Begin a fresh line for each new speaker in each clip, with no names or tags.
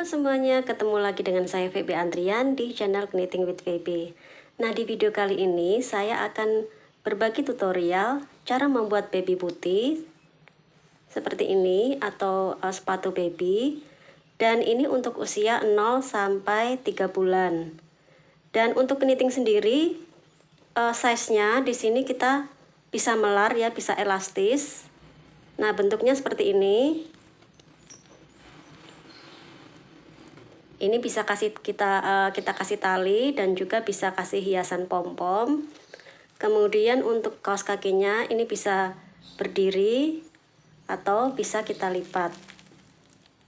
semuanya, ketemu lagi dengan saya Feby Andrian di channel Knitting with Feby. Nah, di video kali ini saya akan berbagi tutorial cara membuat baby bootie seperti ini atau sepatu baby. Dan ini untuk usia 0 sampai 3 bulan. Dan untuk knitting sendiri size-nya di sini kita bisa melar ya, bisa elastis. Nah, bentuknya seperti ini. Ini bisa kita kasih tali dan juga bisa kasih hiasan pom-pom. Kemudian untuk kaos kakinya ini bisa berdiri atau bisa kita lipat.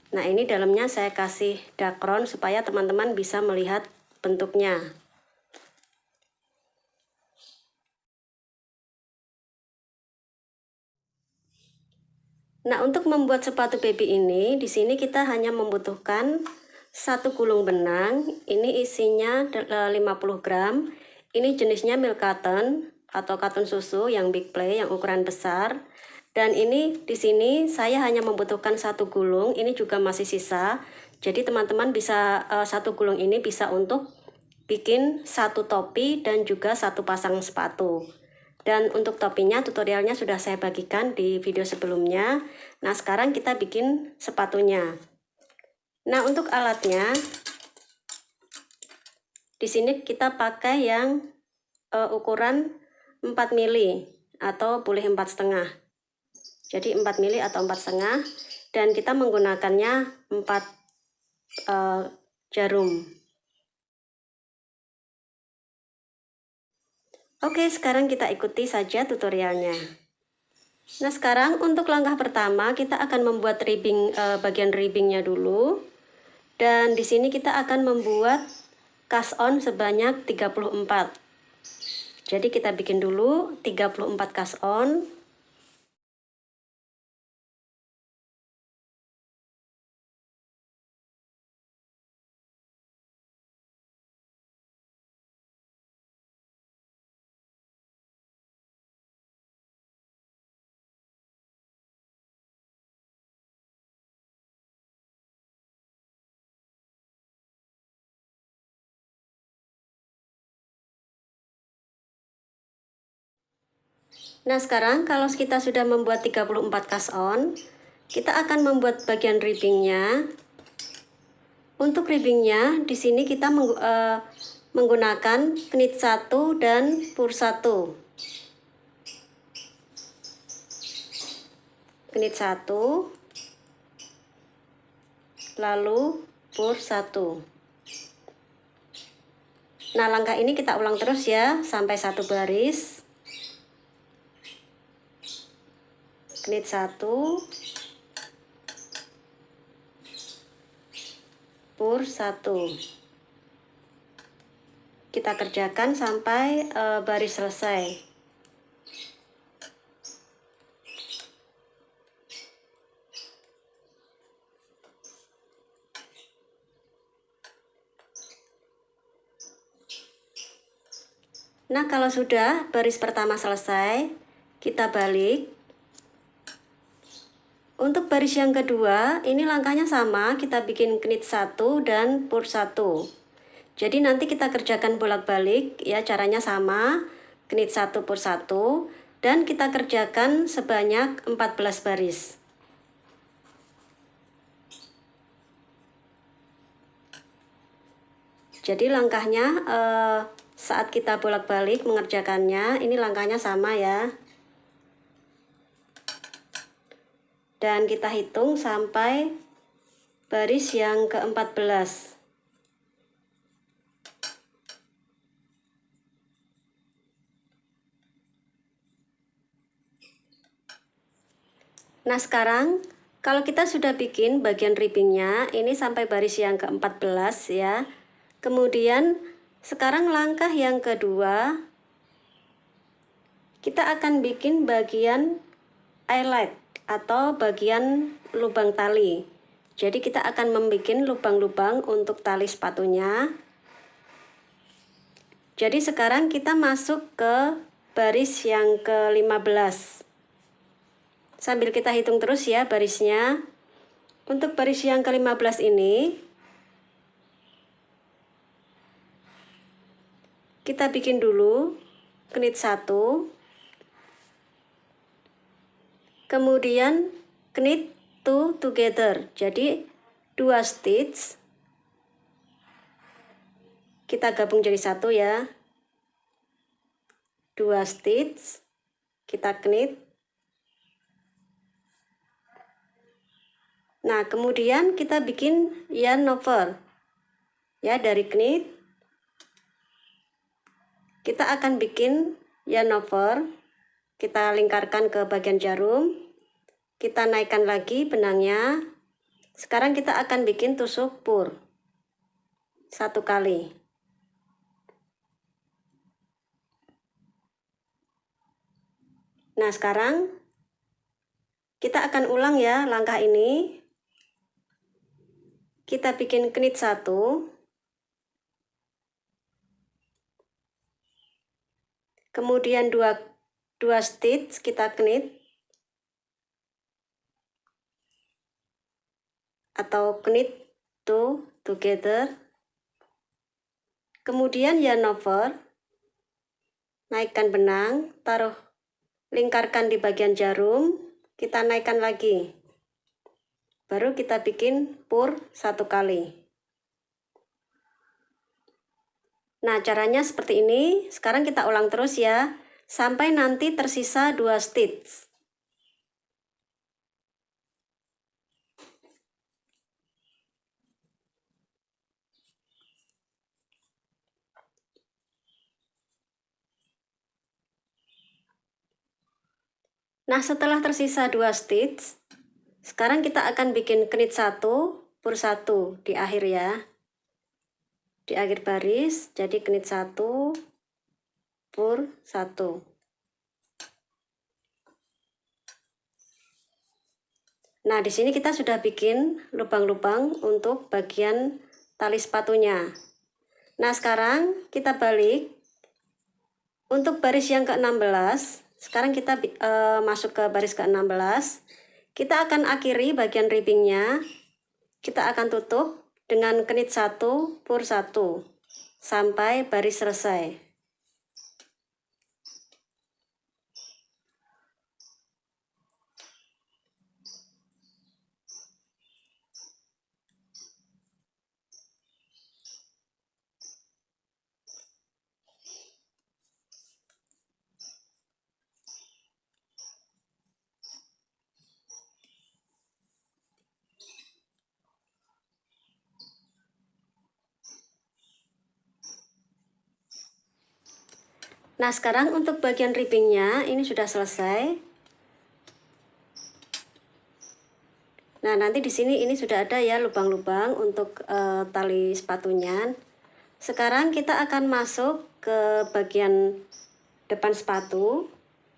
Nah, ini dalamnya saya kasih dakron supaya teman-teman bisa melihat bentuknya. Nah, untuk membuat sepatu baby ini, di sini kita hanya membutuhkan satu gulung benang. Ini isinya 50 gram. Ini jenisnya milk cotton atau cotton susu yang big play, yang ukuran besar. Dan ini di sini saya hanya membutuhkan satu gulung. Ini juga masih sisa. Jadi teman-teman bisa satu gulung ini bisa untuk bikin satu topi dan juga satu pasang sepatu. Dan untuk topinya tutorialnya sudah saya bagikan di video sebelumnya. Nah, sekarang kita bikin sepatunya. Nah, untuk alatnya di sini kita pakai yang ukuran 4 mili atau boleh 4,5. Jadi 4 mili atau 4,5 dan kita menggunakannya 4 jarum. Oke, sekarang kita ikuti saja tutorialnya. Nah, sekarang untuk langkah pertama kita akan membuat ribbing, bagian ribbingnya dulu. Dan di sini kita akan membuat cast on sebanyak 34. Jadi kita bikin dulu 34 cast on. Nah, sekarang kalau kita sudah membuat 34 cast on, kita akan membuat bagian ribbingnya. Untuk ribbingnya di sini kita menggunakan knit 1 dan purl 1. Knit 1 lalu purl 1. Nah, langkah ini kita ulang terus ya sampai satu baris. Knit 1 purl 1. Kita kerjakan sampai baris selesai. Nah, kalau sudah baris pertama selesai, kita balik. Untuk baris yang kedua, ini langkahnya sama, kita bikin knit 1 dan purl 1. Jadi nanti kita kerjakan bolak-balik ya, caranya sama, knit 1 purl 1 dan kita kerjakan sebanyak 14 baris. Jadi langkahnya saat kita bolak-balik mengerjakannya, ini langkahnya sama ya. Dan kita hitung sampai baris yang ke-14. Nah, sekarang kalau kita sudah bikin bagian ribbingnya, ini sampai baris yang ke-14 ya. Kemudian sekarang langkah yang kedua, kita akan bikin bagian eyelet atau bagian lubang tali. Jadi kita akan membuat lubang-lubang untuk tali sepatunya. Jadi sekarang kita masuk ke baris yang ke-15. Sambil kita hitung terus ya barisnya. Untuk baris yang ke-15 ini kita bikin dulu knit 1, kemudian knit 2 together, jadi 2 stitch kita gabung jadi 1 ya, 2 stitch kita knit. Nah, kemudian kita bikin yarn over ya, dari knit kita akan bikin yarn over, kita lingkarkan ke bagian jarum, kita naikkan lagi benangnya. Sekarang kita akan bikin tusuk pur 1 kali. Nah, sekarang kita akan ulang ya langkah ini. Kita bikin knit 1, kemudian 2 stitch kita knit atau knit 2 together, kemudian yarn over, naikkan benang, taruh, lingkarkan di bagian jarum, kita naikkan lagi, baru kita bikin pur 1 kali. Nah, caranya seperti ini. Sekarang kita ulang terus ya, sampai nanti tersisa 2 stitch. Nah, setelah tersisa 2 stitch, sekarang kita akan bikin knit 1, pur 1 di akhir ya. Di akhir baris, jadi knit 1, pur 1. Nah, di sini kita sudah bikin lubang-lubang untuk bagian tali sepatunya. Nah, sekarang kita balik. Untuk baris yang ke-16, sekarang kita masuk ke baris ke-16. Kita akan akhiri bagian ribbingnya. Kita akan tutup dengan knit 1, pur 1 sampai baris selesai. Nah, sekarang untuk bagian ribbingnya ini sudah selesai. Nah, nanti di sini ini sudah ada ya lubang-lubang untuk tali sepatunya. Sekarang kita akan masuk ke bagian depan sepatu.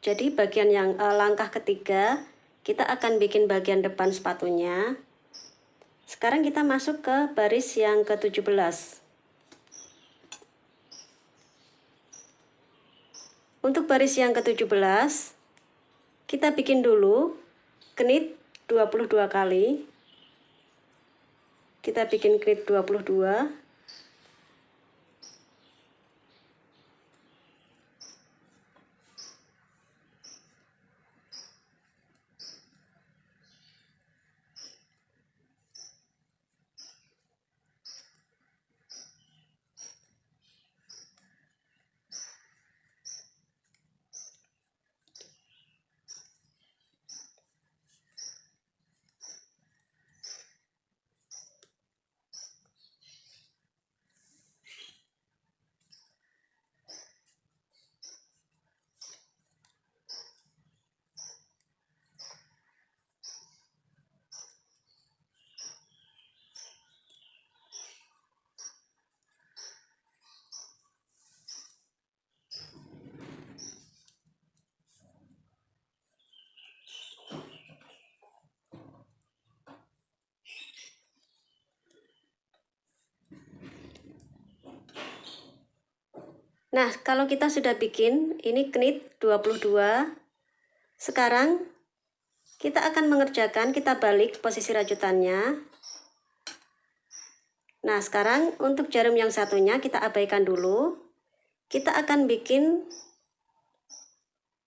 Jadi bagian yang langkah ketiga, kita akan bikin bagian depan sepatunya. Sekarang kita masuk ke baris yang ke-17. Untuk baris yang ke-17, kita bikin dulu knit 22 kali. Kita bikin knit 22. Nah, kalau kita sudah bikin ini knit 22, sekarang kita akan mengerjakan, kita balik posisi rajutannya. Nah, sekarang untuk jarum yang satunya kita abaikan dulu. kita akan bikin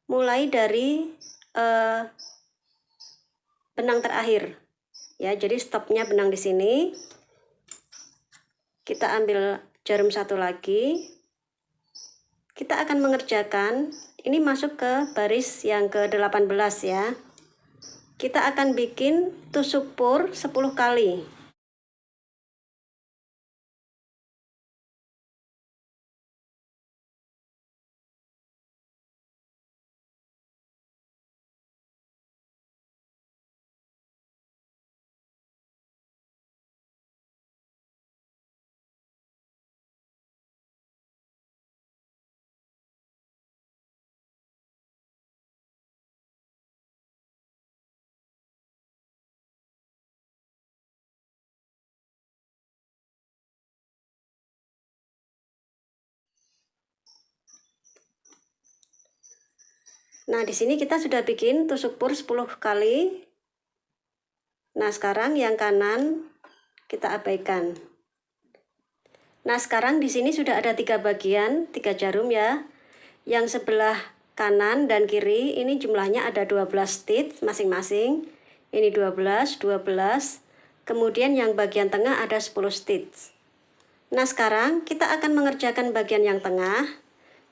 mulai dari benang terakhir ya. Jadi stopnya benang di sini. Kita ambil jarum satu lagi. Kita akan mengerjakan ini masuk ke baris yang ke-18 ya. Kita akan bikin tusuk pur 10 kali. Nah, di sini kita sudah bikin tusuk pur 10 kali. Nah, sekarang yang kanan kita abaikan. Nah, sekarang di sini sudah ada 3 bagian, 3 jarum ya. Yang sebelah kanan dan kiri ini jumlahnya ada 12 stitch masing-masing. Ini 12, 12. Kemudian yang bagian tengah ada 10 stitch. Nah, sekarang kita akan mengerjakan bagian yang tengah.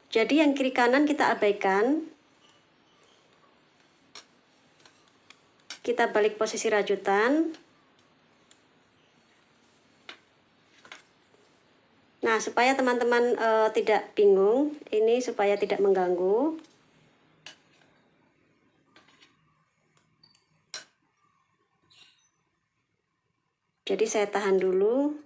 Jadi yang kiri kanan kita abaikan. Kita balik posisi rajutan. Nah, supaya teman-teman tidak bingung, ini supaya tidak mengganggu. Jadi saya tahan dulu.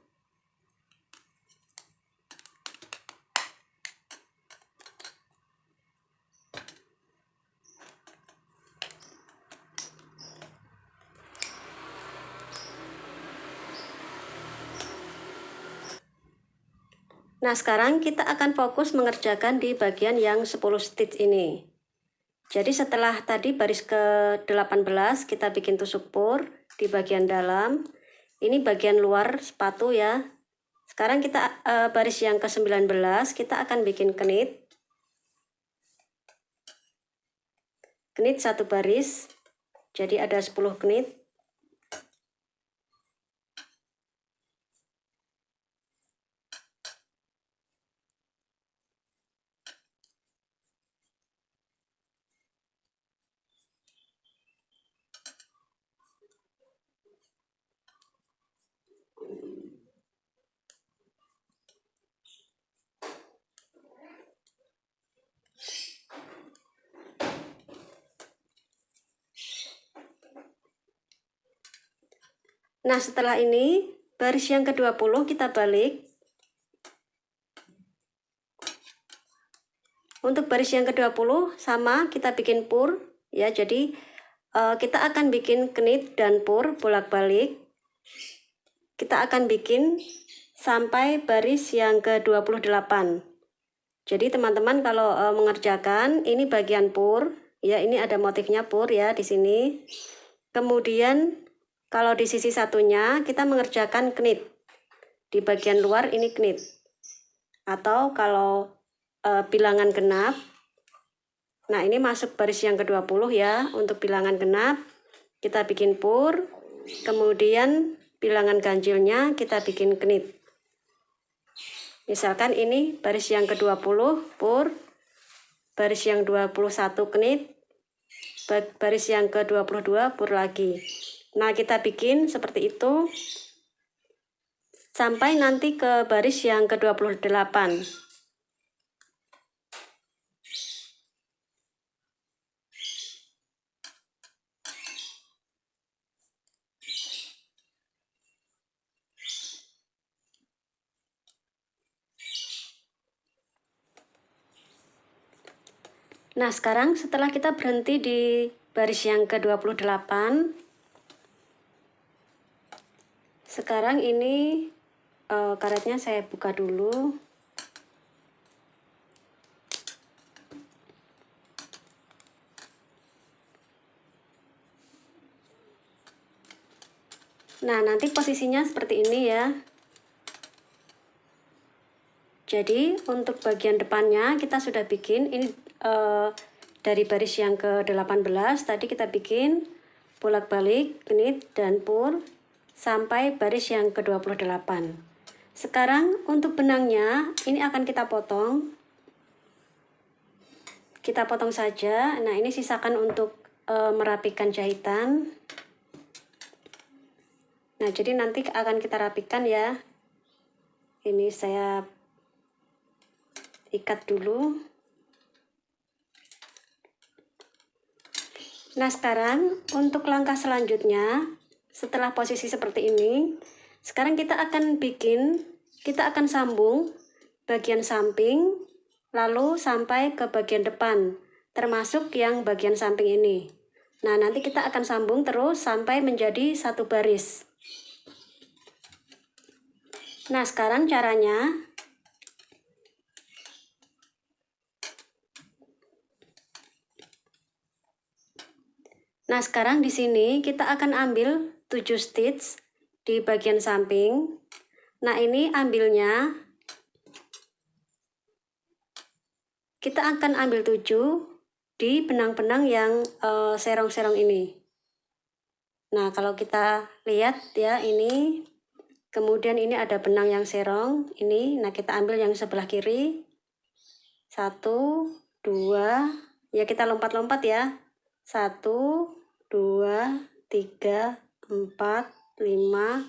Nah, sekarang kita akan fokus mengerjakan di bagian yang 10 stitch ini. Jadi setelah tadi baris ke-18 kita bikin tusuk pur di bagian dalam. Ini bagian luar sepatu ya. Sekarang kita baris yang ke-19 kita akan bikin kenit. Kenit satu baris. Jadi ada 10 kenit. Nah, setelah ini baris yang ke-20 kita balik. Untuk baris yang ke-20 sama kita bikin pur ya. Jadi kita akan bikin kenit dan pur bolak-balik. Kita akan bikin sampai baris yang ke-28. Jadi teman-teman kalau mengerjakan ini bagian pur ya, ini ada motifnya pur ya di sini. Kemudian kalau di sisi satunya kita mengerjakan knit. Di bagian luar ini knit. Atau kalau bilangan genap. Nah, ini masuk baris yang ke-20 ya. Untuk bilangan genap kita bikin pur. Kemudian bilangan ganjilnya kita bikin knit. Misalkan ini baris yang ke-20 pur. Baris yang 21 knit. Baris yang ke-22 pur lagi. Nah, kita bikin seperti itu sampai nanti ke baris yang ke-28. Nah, sekarang setelah kita berhenti di baris yang ke-28, sekarang ini karetnya saya buka dulu. Nah, nanti posisinya seperti ini ya. Jadi untuk bagian depannya kita sudah bikin ini dari baris yang ke-18 tadi kita bikin bolak-balik genit dan pur sampai baris yang ke-28. Sekarang untuk benangnya ini akan kita potong. Kita potong saja. Nah, ini sisakan untuk merapikan jahitan. Nah, jadi nanti akan kita rapikan ya. Ini saya ikat dulu. Nah, sekarang untuk langkah selanjutnya, setelah posisi seperti ini, sekarang kita akan sambung bagian samping, lalu sampai ke bagian depan, termasuk yang bagian samping ini. Nah, nanti kita akan sambung terus sampai menjadi satu baris. Nah, sekarang caranya, di sini kita akan ambil 7 stitch di bagian samping. Nah, ini ambilnya kita akan ambil 7 di benang-benang yang serong-serong ini. Nah, kalau kita lihat ya, ini kemudian ini ada benang yang serong ini. Nah, kita ambil yang sebelah kiri. 1, 2, ya kita lompat-lompat ya. 1, 2, 3, 4, 5,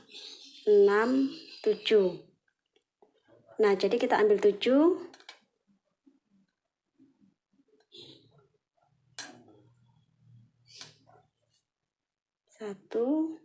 6, 7. Nah, jadi kita ambil 7. 1,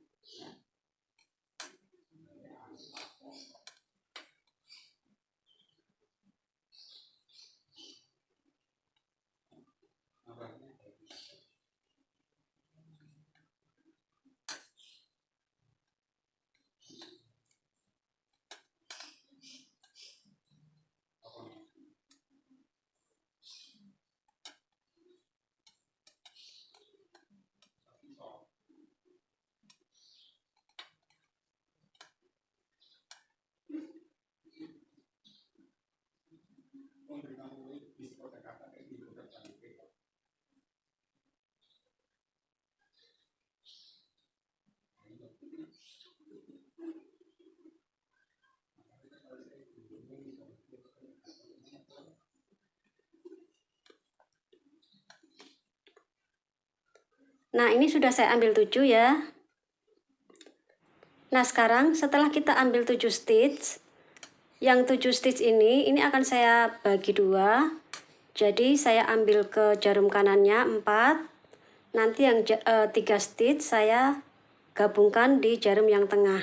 Nah, ini sudah saya ambil 7 ya. Nah, sekarang setelah kita ambil 7 stitch, yang 7 stitch ini akan saya bagi 2. Jadi saya ambil ke jarum kanannya 4. Nanti yang 3 stitch saya gabungkan di jarum yang tengah.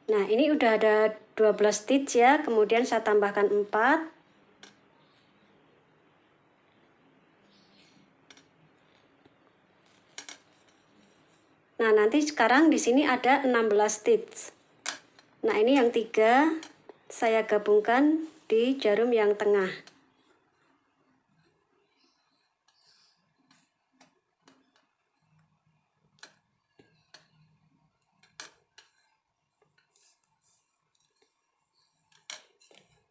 Nah, ini udah ada 12 stitch ya, kemudian saya tambahkan 4. Nah, nanti sekarang di sini ada 16 stitch. Nah, ini yang 3 saya gabungkan di jarum yang tengah.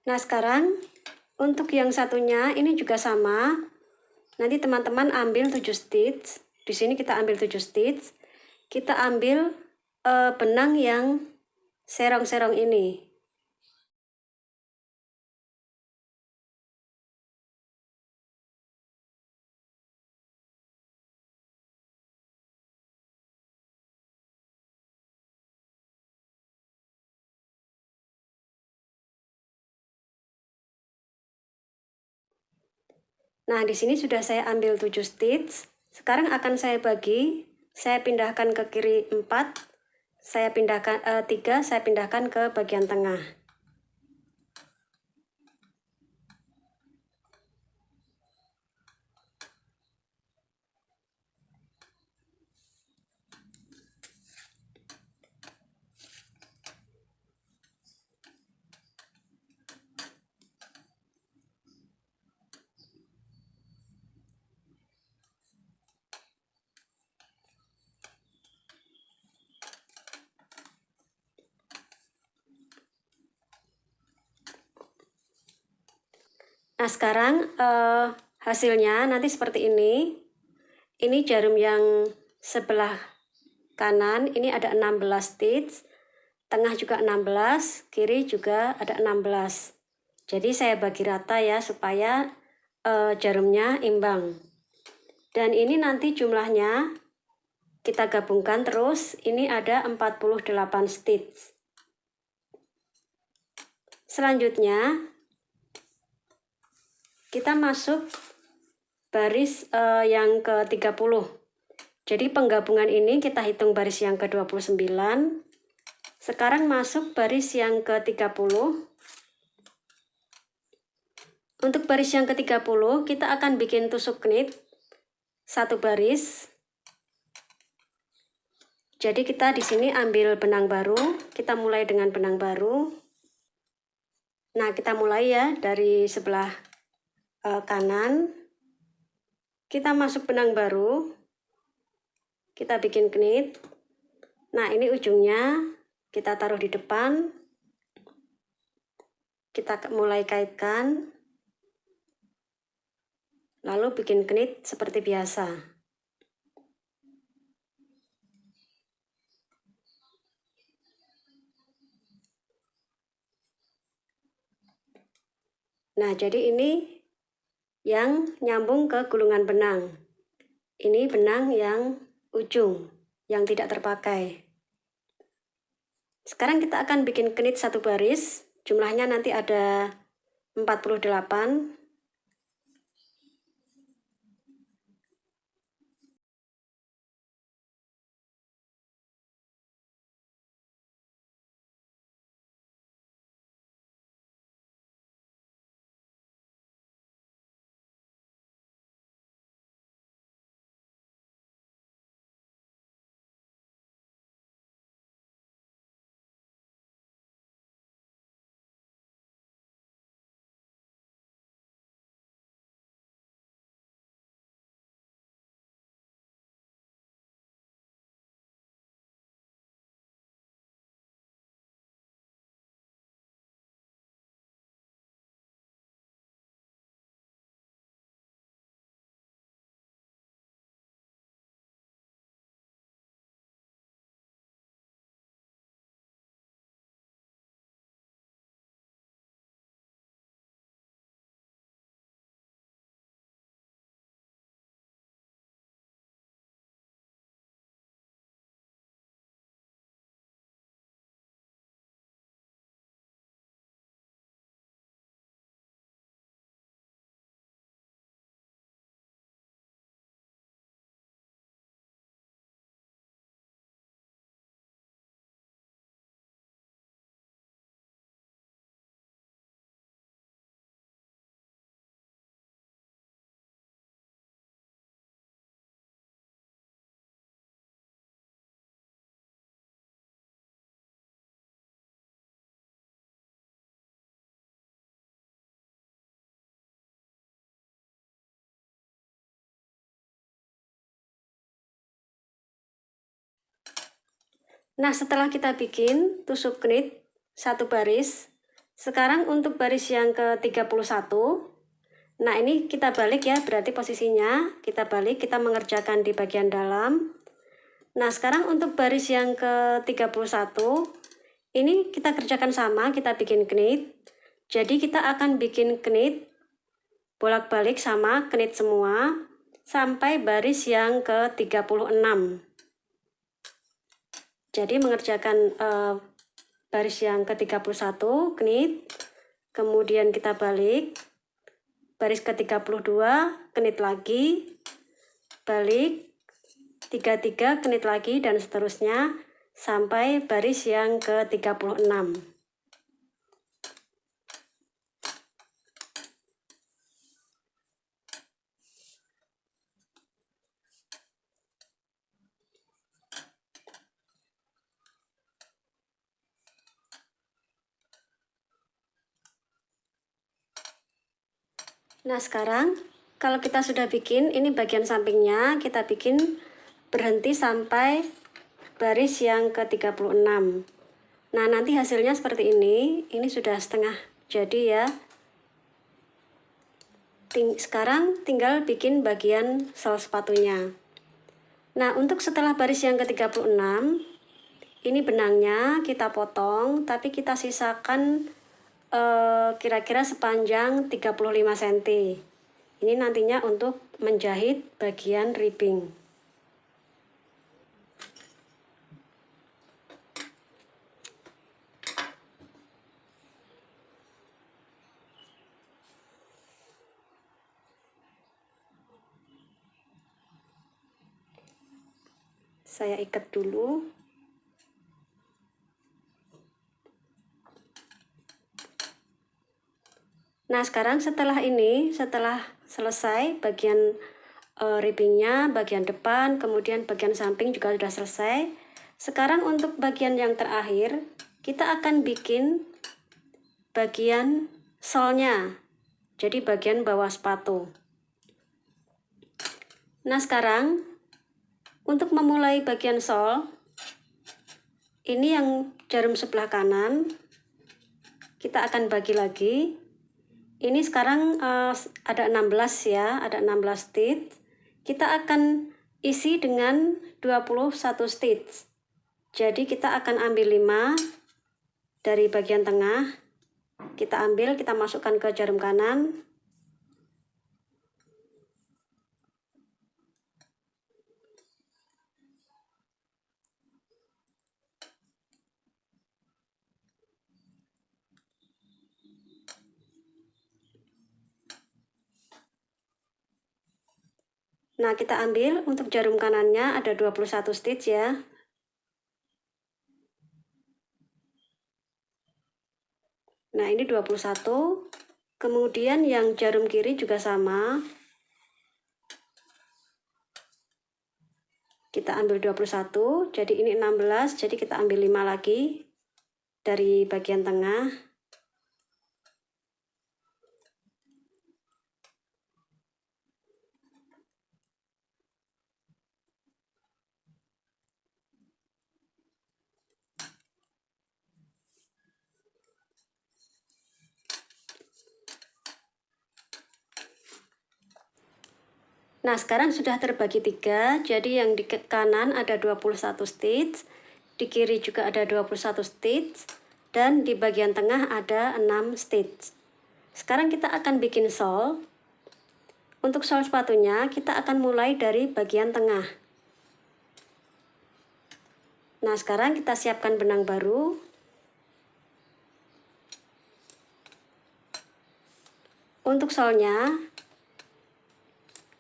Nah, sekarang untuk yang satunya ini juga sama. Nanti teman-teman ambil 7 stitch. Di sini kita ambil 7 stitch. Kita ambil benang yang serong-serong ini. Nah, di sini sudah saya ambil 7 stitch. Sekarang akan saya bagi. Saya pindahkan ke kiri 4. Saya pindahkan 3, saya pindahkan ke bagian tengah. Nah, sekarang hasilnya nanti seperti ini. Ini jarum yang sebelah kanan, ini ada 16 stitch, tengah juga 16, kiri juga ada 16. Jadi saya bagi rata ya, supaya jarumnya imbang. Dan ini nanti jumlahnya kita gabungkan terus, ini ada 48 stitch. Selanjutnya kita masuk baris yang ke-30. Jadi penggabungan ini kita hitung baris yang ke-29. Sekarang masuk baris yang ke-30. Untuk baris yang ke-30 kita akan bikin tusuk knit satu baris. Jadi kita di sini ambil benang baru, kita mulai dengan benang baru. Nah, kita mulai ya dari sebelah kanan. Kita masuk benang baru. Kita bikin knit. Nah, ini ujungnya kita taruh di depan. Kita mulai kaitkan. Lalu bikin knit seperti biasa. Nah, jadi ini yang nyambung ke gulungan benang. Ini benang yang ujung, yang tidak terpakai. Sekarang kita akan bikin knit satu baris. Jumlahnya nanti ada 48. Nah, setelah kita bikin tusuk knit satu baris, sekarang untuk baris yang ke-31, nah ini kita balik ya, berarti posisinya kita balik, kita mengerjakan di bagian dalam. Nah, sekarang untuk baris yang ke-31, ini kita kerjakan sama, kita bikin knit. Jadi kita akan bikin knit bolak-balik sama knit semua sampai baris yang ke-36. Jadi mengerjakan baris yang ke-31 knit, kemudian kita balik, baris ke-32 knit lagi, balik, 33 knit lagi, dan seterusnya sampai baris yang ke-36. Nah, sekarang kalau kita sudah bikin, ini bagian sampingnya, kita bikin berhenti sampai baris yang ke-36. Nah, nanti hasilnya seperti ini sudah setengah jadi ya. sekarang tinggal bikin bagian sol sepatunya. Nah, untuk setelah baris yang ke-36, ini benangnya kita potong, tapi kita sisakan kira-kira sepanjang 35 cm. Ini nantinya untuk menjahit bagian ribbing. Saya ikat dulu. Nah, sekarang setelah selesai bagian ribbingnya, bagian depan, kemudian bagian samping juga sudah selesai. Sekarang untuk bagian yang terakhir, kita akan bikin bagian solnya, jadi bagian bawah sepatu. Nah, sekarang untuk memulai bagian sol, ini yang jarum sebelah kanan, kita akan bagi lagi. Ini sekarang ada 16 ya, ada 16 stitch. Kita akan isi dengan 21 stitch. Jadi kita akan ambil 5 dari bagian tengah. Kita ambil, kita masukkan ke jarum kanan. Nah, kita ambil untuk jarum kanannya ada 21 stitch ya. Nah, ini 21. Kemudian yang jarum kiri juga sama. Kita ambil 21, jadi ini 16, jadi kita ambil 5 lagi dari bagian tengah. Nah, sekarang sudah terbagi 3, jadi yang di kanan ada 21 stitch, di kiri juga ada 21 stitch, dan di bagian tengah ada 6 stitch. Sekarang kita akan bikin sol. Untuk sol sepatunya, kita akan mulai dari bagian tengah. Nah, sekarang kita siapkan benang baru. Untuk solnya,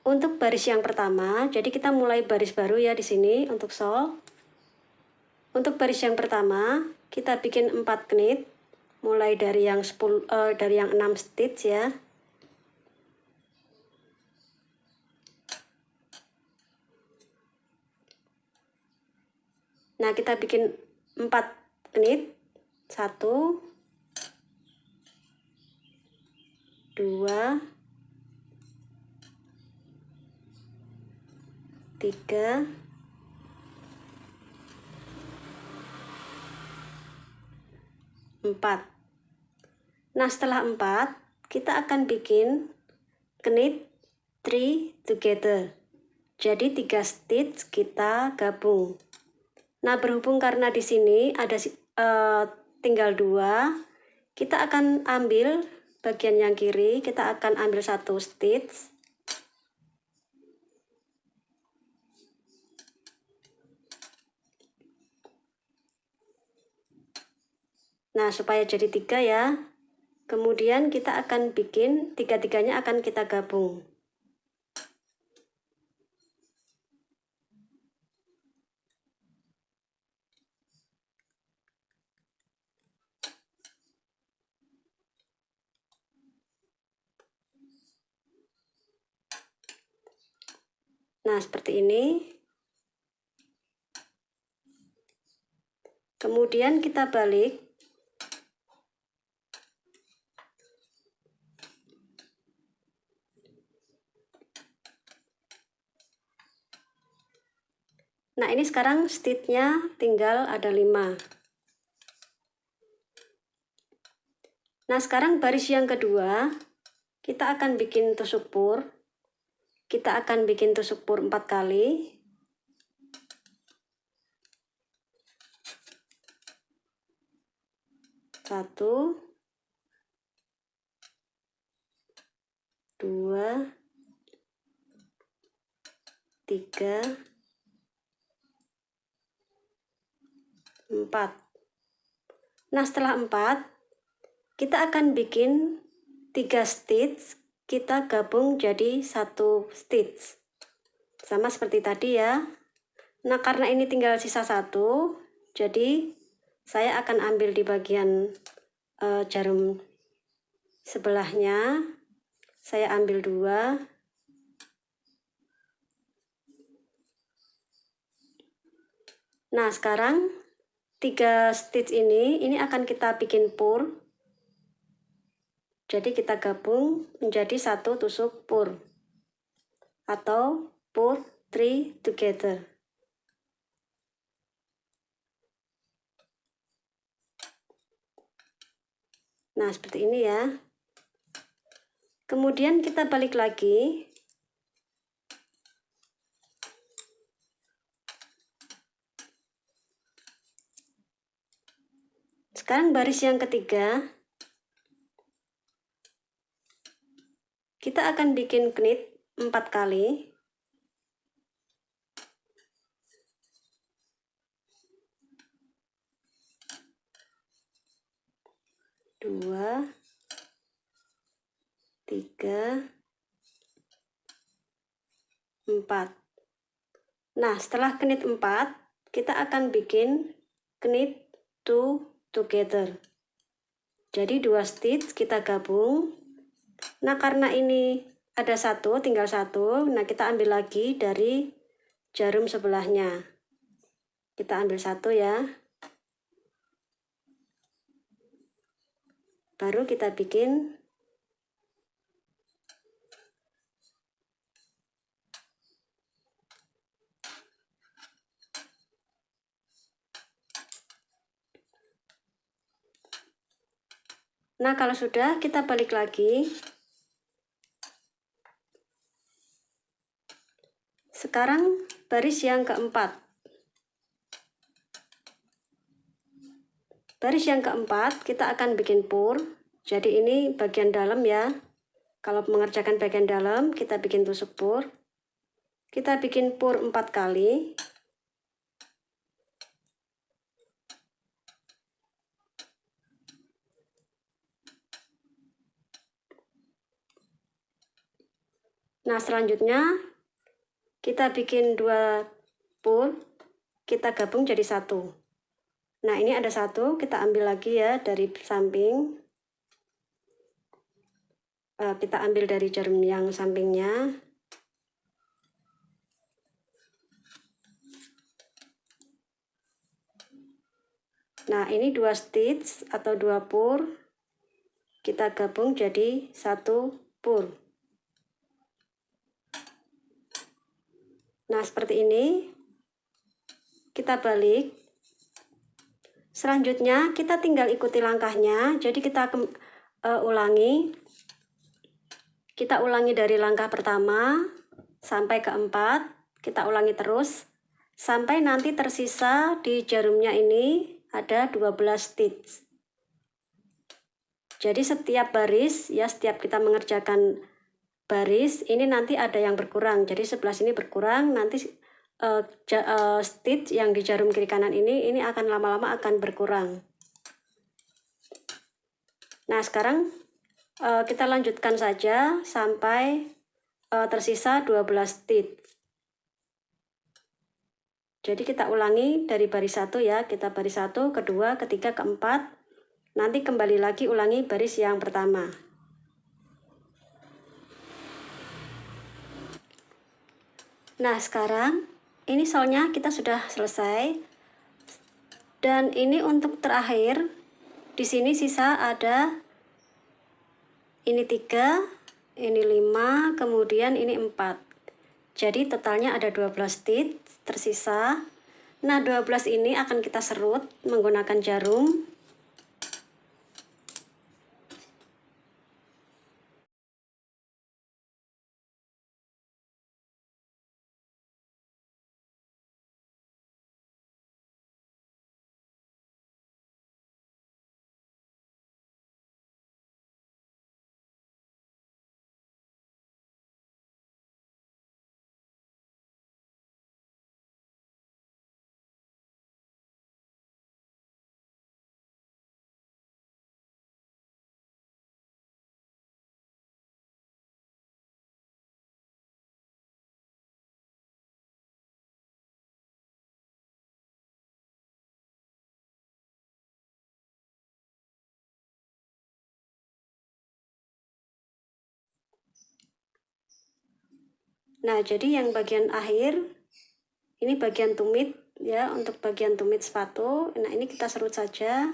untuk baris yang pertama, jadi kita mulai baris baru ya di sini untuk sol. Untuk baris yang pertama, kita bikin 4 knit, mulai dari yang 6 stitch ya. Nah, kita bikin 4 knit. 1 2 3 4. Nah, setelah 4 kita akan bikin knit 3 together. Jadi 3 stitch kita gabung. Nah, berhubung karena di sini ada tinggal 2, kita akan ambil bagian yang kiri, kita akan ambil 1 stitch. Nah, supaya jadi 3 ya. Kemudian kita akan bikin tiga-tiganya akan kita gabung. Nah, seperti ini. Kemudian kita balik. Nah, ini sekarang stitchnya tinggal ada 5. Nah, sekarang baris yang kedua, kita akan bikin tusuk pur. Kita akan bikin tusuk pur 4 kali. Satu, dua, tiga, 4. Nah, setelah 4, kita akan bikin 3 stitch, kita gabung jadi 1 stitch. Sama seperti tadi ya. Nah, karena ini tinggal sisa 1, jadi saya akan ambil di bagian jarum sebelahnya. Saya ambil 2. Nah, sekarang 3 stitch ini akan kita bikin pur. Jadi kita gabung menjadi 1 tusuk pur atau pur 3 together. Nah, seperti ini ya. Kemudian kita balik lagi. Sekarang baris yang ketiga. Kita akan bikin knit 4 kali. Dua, 3, 4. Nah, setelah knit 4, kita akan bikin knit 2 together. Jadi 2 stitch kita gabung. Nah, karena ini ada 1, tinggal 1. Nah, kita ambil lagi dari jarum sebelahnya. Kita ambil 1 ya. Baru kita bikin Nah, kalau sudah, kita balik lagi. Sekarang baris yang keempat. Baris yang keempat, kita akan bikin pur. Jadi ini bagian dalam ya. Kalau mengerjakan bagian dalam, kita bikin tusuk pur. Kita bikin pur 4 kali. Nah, selanjutnya kita bikin 2 pur. Kita gabung jadi 1. Nah, ini ada 1, kita ambil lagi ya dari samping. Kita ambil dari jarum yang sampingnya. Nah, ini 2 stitch atau 2 pur. Kita gabung jadi 1 pur. Nah, seperti ini. Kita balik. Selanjutnya kita tinggal ikuti langkahnya. Jadi kita ulangi. Kita ulangi dari langkah pertama sampai keempat. Kita ulangi terus sampai nanti tersisa di jarumnya ini ada 12 stitch. Jadi setiap baris ya, setiap kita mengerjakan baris ini nanti ada yang berkurang. Jadi sebelah sini berkurang, nanti stitch yang di jarum kiri kanan ini akan lama-lama akan berkurang. Nah, sekarang kita lanjutkan saja sampai tersisa 12 stitch. Jadi kita ulangi dari baris 1 ya, kita baris 1, kedua, ketiga, keempat. Nanti kembali lagi ulangi baris yang pertama. Nah, sekarang ini soalnya kita sudah selesai. Dan ini untuk terakhir. Di sini sisa ada ini 3, ini 5, kemudian ini 4. Jadi totalnya ada 12 stitch tersisa. Nah, 12 ini akan kita serut menggunakan jarum. Nah, jadi yang bagian akhir ini bagian tumit ya, untuk bagian tumit sepatu. Nah, ini kita serut saja.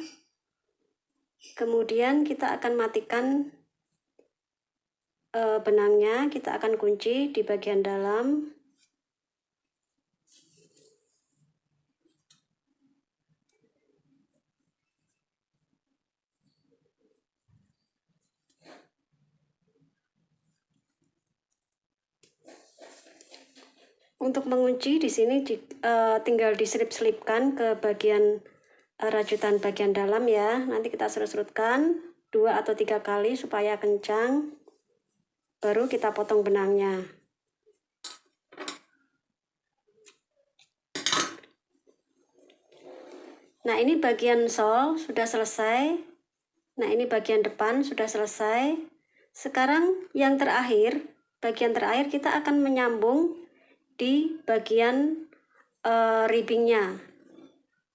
Kemudian kita akan matikan benangnya, kita akan kunci di bagian dalam. Untuk mengunci di sini tinggal diselip-selipkan ke bagian rajutan bagian dalam ya. Nanti kita serut-serutkan 2 atau 3 kali supaya kencang. Baru kita potong benangnya. Nah, ini bagian sol sudah selesai. Nah, ini bagian depan sudah selesai. Sekarang yang terakhir, bagian terakhir kita akan menyambung di bagian ribbingnya.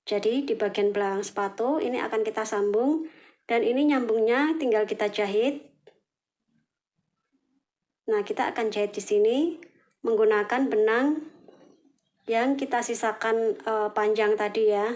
Jadi di bagian belakang sepatu ini akan kita sambung, dan ini nyambungnya tinggal kita jahit. Nah, kita akan jahit di sini menggunakan benang yang kita sisakan panjang tadi ya.